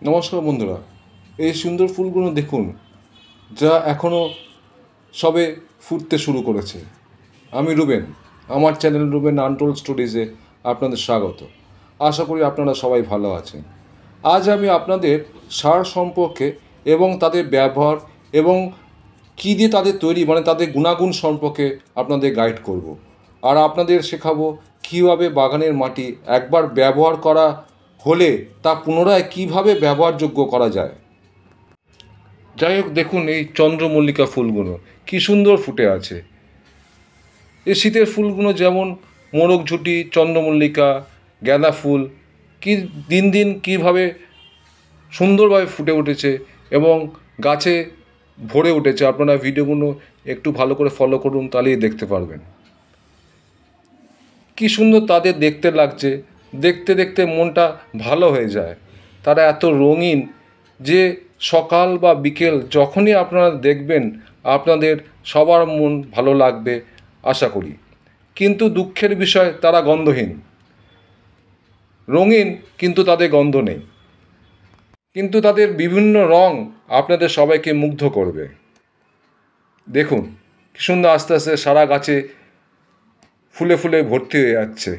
নমস্কার বন্ধুরা, এই সুন্দর ফুলগুলো দেখুন, যা এখনও সবে ফুটতে শুরু করেছে। আমি রুবেন, আমার চ্যানেল রুবেন আনটোল্ড স্টোরিজে আপনাদের স্বাগত। আশা করি আপনারা সবাই ভালো আছেন। আজ আমি আপনাদের সার সম্পর্কে এবং তাদের ব্যবহার এবং কী দিয়ে তাদের তৈরি তাদের গুণাগুণ সম্পর্কে আপনাদের গাইড করব। আর আপনাদের শেখাবো কীভাবে বাগানের মাটি একবার ব্যবহার করা হলে তা পুনরায় কীভাবে ব্যবহারযোগ্য করা যায়। যাই হোক, দেখুন এই চন্দ্রমল্লিকা ফুলগুলো কী সুন্দর ফুটে আছে। এই শীতের ফুলগুলো যেমন মোরগঝুঁটি, চন্দ্রমল্লিকা, গাঁদা ফুল কি দিন দিন কীভাবে সুন্দরভাবে ফুটে উঠেছে এবং গাছে ভরে উঠেছে। আপনারা ভিডিওগুলো একটু ভালো করে ফলো করুন, তাহলেই দেখতে পারবেন কী সুন্দর তাদের দেখতে লাগছে। দেখতে দেখতে মনটা ভালো হয়ে যায়। তারা এত রঙিন যে সকাল বা বিকেল যখনই আপনারা দেখবেন আপনাদের সবার মন ভালো লাগবে আশা করি। কিন্তু দুঃখের বিষয়, তারা গন্ধহীন। রঙিন কিন্তু তাদের গন্ধ নেই, কিন্তু তাদের বিভিন্ন রং আপনাদের সবাইকে মুগ্ধ করবে। দেখুন কি সুন্দর আস্তে আস্তে সারা গাছে ফুলে ফুলে ভর্তি হয়ে যাচ্ছে।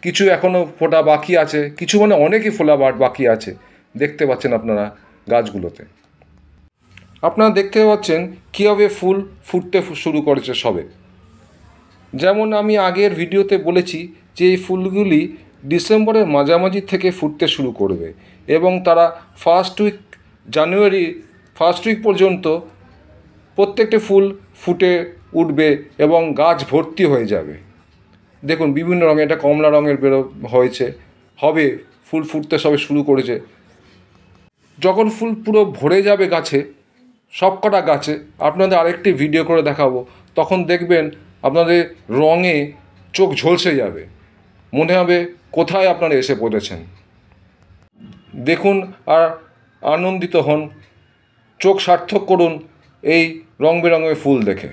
কিছু এখনও ফোটা বাকি আছে, কিছু অনেকই ফোলা বাকি আছে। দেখতে পাচ্ছেন আপনারা গাছগুলোতে। আপনারা দেখতে পাচ্ছেন কীভাবে ফুল ফুটতে শুরু করেছে সবে। যেমন আমি আগের ভিডিওতে বলেছি যে এই ফুলগুলি ডিসেম্বরের মাঝামাঝি থেকে ফুটতে শুরু করবে এবং তারা জানুয়ারি ফার্স্ট উইক পর্যন্ত প্রত্যেকটি ফুল ফুটে উঠবে এবং গাছ ভর্তি হয়ে যাবে। দেখুন বিভিন্ন রঙের, এটা কমলা রঙের হবে, ফুল ফুটতে সবে শুরু করেছে। যখন ফুল পুরো ভরে যাবে গাছে, সবকটা গাছে, আপনাদের আরেকটি ভিডিও করে দেখাবো, তখন দেখবেন আপনাদের রঙে চোখ ঝলসে যাবে। মনে হবে কোথায় আপনারা এসে পড়েছেন। দেখুন আর আনন্দিত হন, চোখ সার্থক করুন এই রং বেরঙের ফুল দেখে।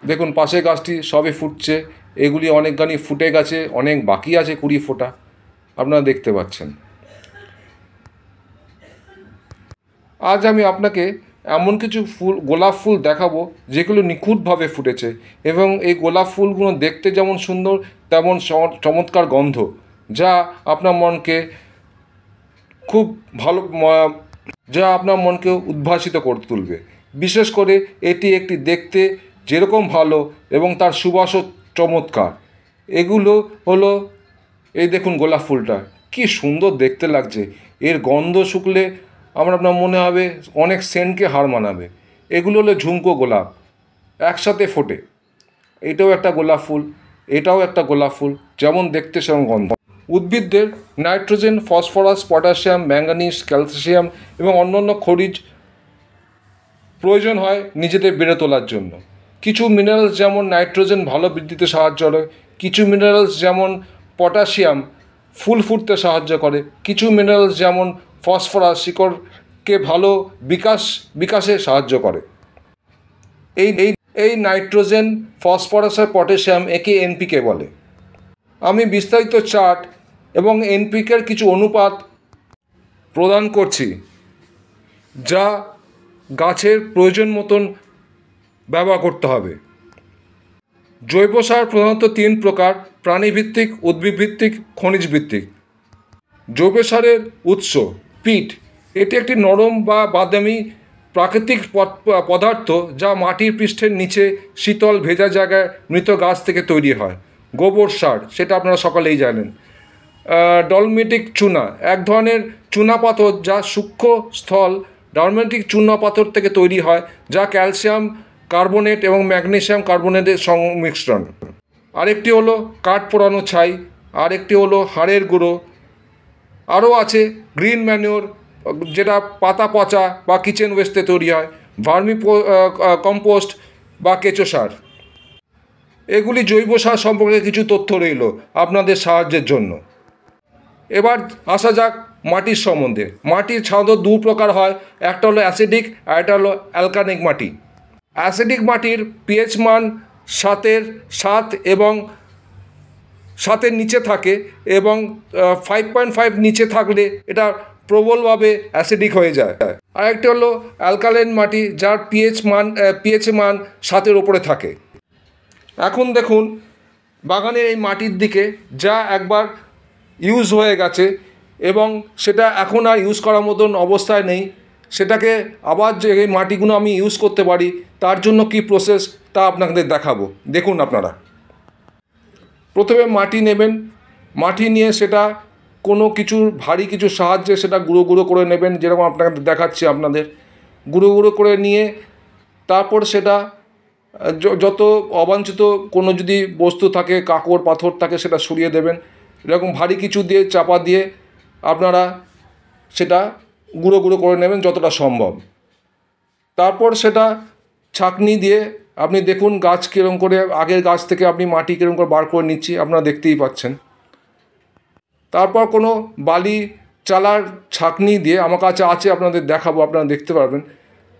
দেখুন পাশে গাছটি সবে ফুটছে, এগুলি অনেকখানি ফুটে গেছে, অনেক বাকি আছে 20 ফোঁটা, আপনারা দেখতে পাচ্ছেন। আজ আমি আপনাকে এমন কিছু গোলাপ ফুল দেখাবো যেগুলো নিখুঁতভাবে ফুটেছে এবং এই গোলাপ ফুলগুলো দেখতে যেমন সুন্দর তেমন চমৎকার গন্ধ, যা আপনার মনকে খুব ভালো আপনার মনকে উদ্ভাসিত করে তুলবে। বিশেষ করে এটি একটি দেখতে যেরকম ভালো এবং তার সুবাসও চমৎকার। এগুলো হলো, এই দেখুন গোলাপ ফুলটা কি সুন্দর দেখতে লাগছে। এর গন্ধ শুকলে আপনার মনে হবে অনেক সেন্টকে হার মানাবে। এগুলো হলো ঝুমকো গোলাপ, একসাথে ফোটে। এটাও একটা গোলাপ ফুল, এটাও একটা গোলাপ ফুল, যেমন দেখতে সেরকম গন্ধ। উদ্ভিদদের nitrogen, phosphorus, potassium, manganese, calcium এবং অন্যান্য খনিজ প্রয়োজন হয় নিজেদের বেড়ে তোলার জন্য। কিছু মিনারেলস যেমন নাইট্রোজেন ভালো বৃদ্ধিতে সাহায্য করে, কিছু মিনারেলস যেমন পটাশিয়াম ফুল ফুটতে সাহায্য করে, কিছু মিনারেলস যেমন ফসফরাস শিকড়কে ভালো বিকাশে সাহায্য করে। এই নাইট্রোজেন, ফসফরাস আর পটাশিয়াম একে এনপিকে বলে। আমি বিস্তারিত চার্ট এবং এনপিকের কিছু অনুপাত প্রদান করছি, যা গাছের প্রয়োজন মতন ব্যবহার করতে হবে। জৈব সার প্রধানত 3 প্রকার: প্রাণীভিত্তিক, উদ্ভিদভিত্তিক, খনিজ ভিত্তিক। জৈব সারের উৎস পিট। এটি একটি নরম বা বাদামি প্রাকৃতিক পদার্থ যা মাটির পৃষ্ঠের নিচে শীতল ভেজা জায়গায় মৃত গাছ থেকে তৈরি হয়। গোবর সার, সেটা আপনারা সকলেই জানেন। ডলমেটিক চুনা, এক ধরনের চুনাপাথর যা সূক্ষ্ম স্থল ডলমেটিক চুনাপাথর থেকে তৈরি হয়, যা ক্যালসিয়াম কার্বনেট এবং ম্যাগনেসিয়াম কার্বনেটের সংমিশ্রণ। আরেকটি হলো কাঠ পোড়ানো ছাই, আরেকটি হলো হাড়ের গুঁড়ো। আরও আছে গ্রিন ম্যানিওর, যেটা পাতা পচা বা কিচেন ওয়েস্টে তৈরি হয়, ভার্মি কম্পোস্ট বা কেঁচো সার। এগুলি জৈব সার সম্পর্কে কিছু তথ্য রইল আপনাদের সাহায্যের জন্য। এবার আসা যাক মাটির সম্বন্ধে। মাটির সাধারণত 2 প্রকার হয়, একটা হলো অ্যাসিডিক আর একটা হলো অ্যালকানিক মাটি। অ্যাসিডিক মাটির পিএইচ মান 7 এবং 7-এর নিচে থাকে এবং 5.5 নিচে থাকলে এটা প্রবলভাবে অ্যাসিডিক হয়ে যায়। আরেকটি হলো অ্যালকালাইন মাটি, যার পিএইচ মান 7-এর ওপরে থাকে। এখন দেখুন বাগানের এই মাটির দিকে, যা একবার ইউজ হয়ে গেছে এবং সেটা এখন আর ইউজ করার মতন অবস্থায় নেই, সেটাকে আবার যে এই মাটিগুলো আমি ইউজ করতে পারি তার জন্য কি প্রসেস তা আপনাদের দেখাবো। দেখুন আপনারা প্রথমে মাটি নেবেন, মাটি নিয়ে সেটা কোনো কিছুর ভারী কিছুর সাহায্যে সেটা গুঁড়ো গুঁড়ো করে নেবেন, যেরকম আপনাদের দেখাচ্ছি আপনাদের। গুঁড়ো গুঁড়ো করে নিয়ে তারপর সেটা যত অবাঞ্ছিত কোনো যদি বস্তু থাকে, কাঁকড় পাথর থাকে, সেটা সরিয়ে দেবেন। এরকম ভারী কিছু দিয়ে চাপা দিয়ে আপনারা সেটা গুঁড়ো গুঁড়ো করে নেবেন যতটা সম্ভব। তারপর সেটা ছাঁকনি দিয়ে আপনি দেখুন গাছ কীরকম করে, আগের গাছ থেকে আপনি মাটি কীরকম করে বার করে নিচ্ছি আপনারা দেখতেই পাচ্ছেন। তারপর কোনো বালি চালার ছাঁকনি দিয়ে, আমার কাছে আছে আপনাদের দেখাবো, আপনারা দেখতে পারবেন,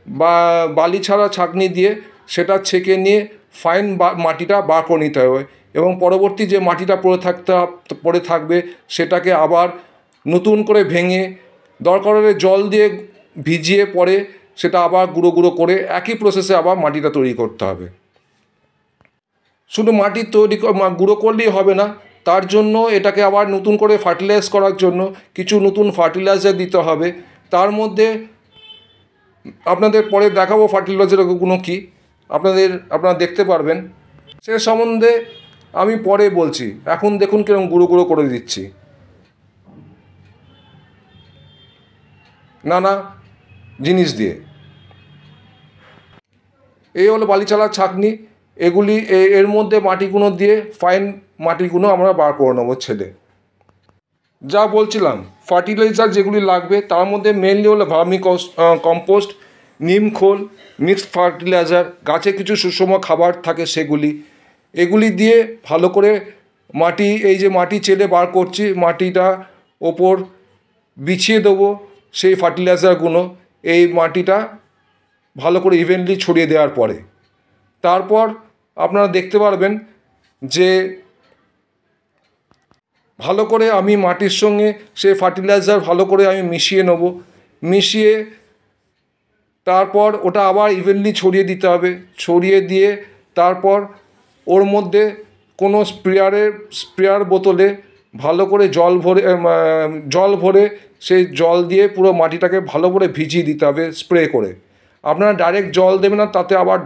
বা বালি ছাড়া ছাঁকনি দিয়ে সেটা ছেঁকে নিয়ে ফাইন মাটিটা বার করে নিতে হবে এবং পরবর্তী যে মাটিটা পড়ে থাকবে সেটাকে আবার নতুন করে ভেঙে দরকার হলে জল দিয়ে ভিজিয়ে পরে সেটা আবার গুঁড়ো গুঁড়ো করে একই প্রসেসে আবার মাটিটা তৈরি করতে হবে। শুধু মাটি গুঁড়ো করলেই হবে না, তার জন্য এটাকে আবার নতুন করে ফার্টিলাইজ করার জন্য কিছু নতুন ফার্টিলাইজার দিতে হবে। তার মধ্যে আপনাদের পরে দেখাবো ফার্টিলাইজারগুলো কী, আপনারা দেখতে পারবেন, সে সম্বন্ধে আমি পরে বলছি। এখন দেখুন কিরকম গুঁড়ো গুঁড়ো করে দিচ্ছি নানা জিনিস দিয়ে। এই হলো বালিচালার ছাঁকনি। এগুলি এর মধ্যে মাটিগুলো দিয়ে ফাইন মাটিগুলো আমরা বার করে নেবো ছেলে। যা বলছিলাম ফার্টিলাইজার যেগুলি লাগবে তার মধ্যে মেনলি হলো ভার্মি কম্পোস্ট, নিম খোল, মিক্সড ফার্টিলাইজার, গাছে কিছু সুষম খাবার থাকে সেগুলি, এগুলি দিয়ে ভালো করে মাটি, এই যে মাটি চেলে বার করছি, মাটিটা ওপর বিছিয়ে দেবো সেই ফার্টিলাইজারগুলো এই মাটিটা ভালো করে ইভেনলি ছড়িয়ে দেওয়ার পরে। তারপর আপনারা দেখতে পারবেন যে ভালো করে আমি মাটির সঙ্গে সেই ফার্টিলাইজার ভালো করে আমি মিশিয়ে নেব। মিশিয়ে তারপর ওটা আবার ইভেনলি ছড়িয়ে দিতে হবে। ছড়িয়ে দিয়ে তারপর ওর মধ্যে কোনো স্প্রেয়ার বোতলে ভালো করে জল ভরে সেই জল দিয়ে পুরো মাটিটাকে ভালো করে ভিজিয়ে দিতে হবে স্প্রে করে। আপনারা ডাইরেক্ট জল দেবেন না, তাতে আবার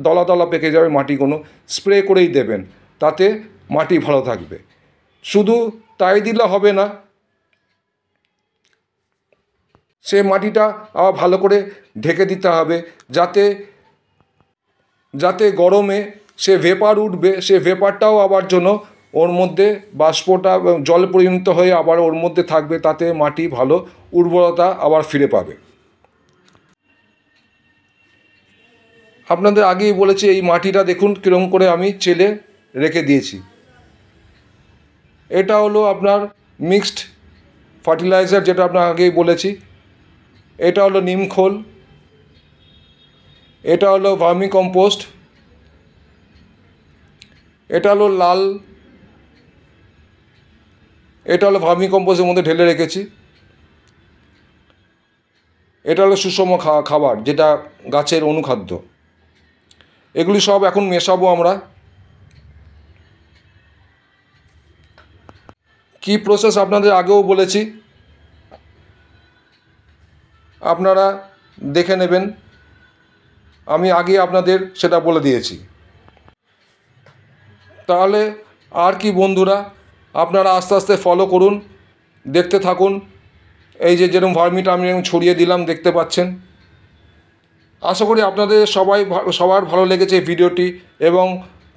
দলা দলা পেকে যাবে মাটিগুলো। স্প্রে করেই দেবেন, তাতে মাটি ভালো থাকবে। শুধু তাই দিলে হবে না, সে মাটিটা আবার ভালো করে ঢেকে দিতে হবে, যাতে গরমে সে ভেপার উঠবে, সে ভেপারটাও আবার জন্য ওর মধ্যে বাষ্পটা জল পরিণত হয়ে আবার ওর মধ্যে থাকবে, তাতে মাটি ভালো উর্বরতা আবার ফিরে পাবে। আপনাদের আগেই বলেছি এই মাটিটা দেখুন কীরকম করে আমি চেলে রেখে দিয়েছি। এটা হলো আপনার মিক্সড ফার্টিলাইজার, যেটা আপনার আগেই বলেছি। এটা হলো নিম খোল, এটা হলো ভার্মি কম্পোস্ট, এটা হলো এটা হলো ভার্মি কম্পোস্টের মধ্যে ঢেলে রেখেছি। এটা হলো সুষম খাবার, যেটা গাছের অনুখাদ্য। এগুলি সব এখন মেশাবো আমরা। কি প্রসেস আপনাদের আগেও বলেছি, আপনারা দেখে নেবেন, আমি আগে আপনাদের সেটা বলে দিয়েছি। তাহলে আর কি বন্ধুরা, আপনারা আস্তে আস্তে ফলো করুন, দেখতে থাকুন। এই যে যেরকম ভার্মিটা আমি ছড়িয়ে দিলাম দেখতে পাচ্ছেন। আশা করি আপনাদের সবার ভালো লেগেছে এই ভিডিওটি এবং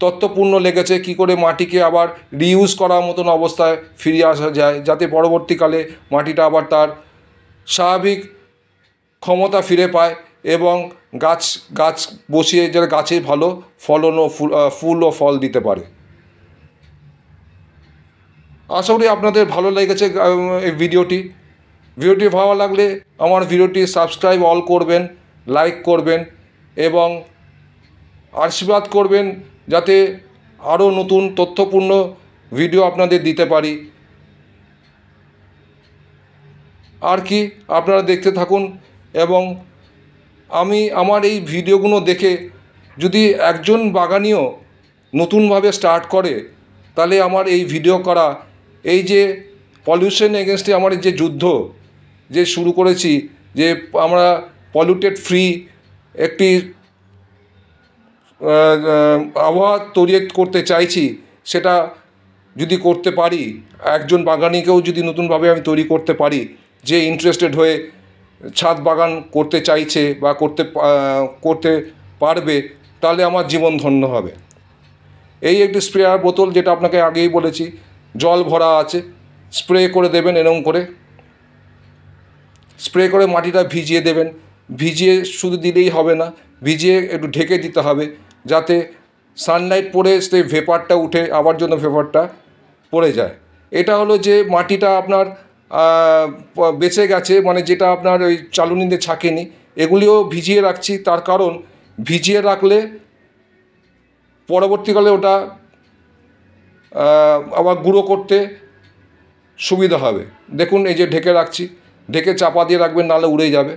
তথ্যপূর্ণ লেগেছে, কি করে মাটিকে আবার রিইউজ করার মতন অবস্থায় ফিরিয়ে আসা যায়, যাতে পরবর্তীকালে মাটিটা আবার তার স্বাভাবিক ক্ষমতা ফিরে পায় এবং গাছ বসিয়ে যারা গাছে ভালো ফলন ও ফুল ও ফল দিতে পারে। আশা করি আপনাদের ভালো লেগেছে এই ভিডিওটি ভালো লাগলে আমার ভিডিওটি সাবস্ক্রাইব অল করবেন, লাইক করবেন এবং আশীর্বাদ করবেন, যাতে আরও নতুন তথ্যপূর্ণ ভিডিও আপনাদের দিতে পারি। আর কি, আপনারা দেখতে থাকুন এবং আমি আমার এই ভিডিওগুলো দেখে যদি একজন বাগানিও নতুনভাবে স্টার্ট করে, তাহলে আমার এই ভিডিও করা, এই যে পলিউশন এগেনস্টে আমার যে যুদ্ধ যে শুরু করেছি, যে আমরা পলিউটেড ফ্রি একটি আবহাওয়া তৈরি করতে চাইছি, সেটা যদি করতে পারি, একজন বাগানিকেও যদি নতুনভাবে আমি তৈরি করতে পারি, যে ইন্টারেস্টেড হয়ে ছাদ বাগান করতে চাইছে বা করতে পারবে, তাহলে আমার জীবন ধন্য হবে। এই একটি স্প্রেয়ার বোতল, যেটা আপনাকে আগেই বলেছি, জল ভরা আছে, স্প্রে করে দেবেন, এরকম করে স্প্রে করে মাটিটা ভিজিয়ে দেবেন। ভিজিয়ে শুধু দিলেই হবে না, ভিজিয়ে একটু ঢেকে দিতে হবে, যাতে সানলাইট পড়ে সেই ভেপারটা উঠে আবার জন্য ভেপারটা পড়ে যায়। এটা হলো যে মাটিটা আপনার বেঁচে গেছে, মানে যেটা আপনার ওই চালুনিতে ছাকেনি, এগুলিও ভিজিয়ে রাখছি। তার কারণ, ভিজিয়ে রাখলে পরবর্তীকালে ওটা আবার গুঁড়ো করতে সুবিধা হবে। দেখুন, এই যে ঢেকে রাখছি, ঢেকে চাপা দিয়ে রাখবেন, নাহলে উড়ে যাবে।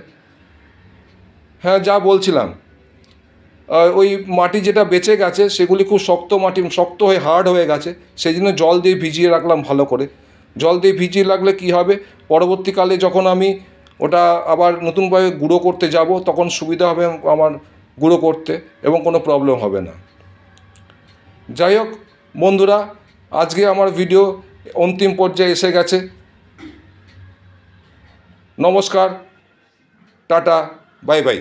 হ্যাঁ, যা বলছিলাম, ওই মাটি যেটা বেঁচে গেছে সেগুলি খুব শক্ত মাটি, শক্ত হয়ে হার্ড হয়ে গেছে, সেই জন্য জল দিয়ে ভিজিয়ে রাখলাম ভালো করে। জল দিয়ে ভিজিয়ে রাখলে কী হবে, পরবর্তীকালে যখন আমি ওটা আবার নতুনভাবে গুঁড়ো করতে যাব, তখন সুবিধা হবে আমার গুঁড়ো করতে, এবং কোনো প্রবলেম হবে না। যাই হোক বন্ধুরা, আজকে আমার ভিডিও অন্তিম পর্যায়ে এসে গেছে। নমস্কার, টাটা, বাই বাই।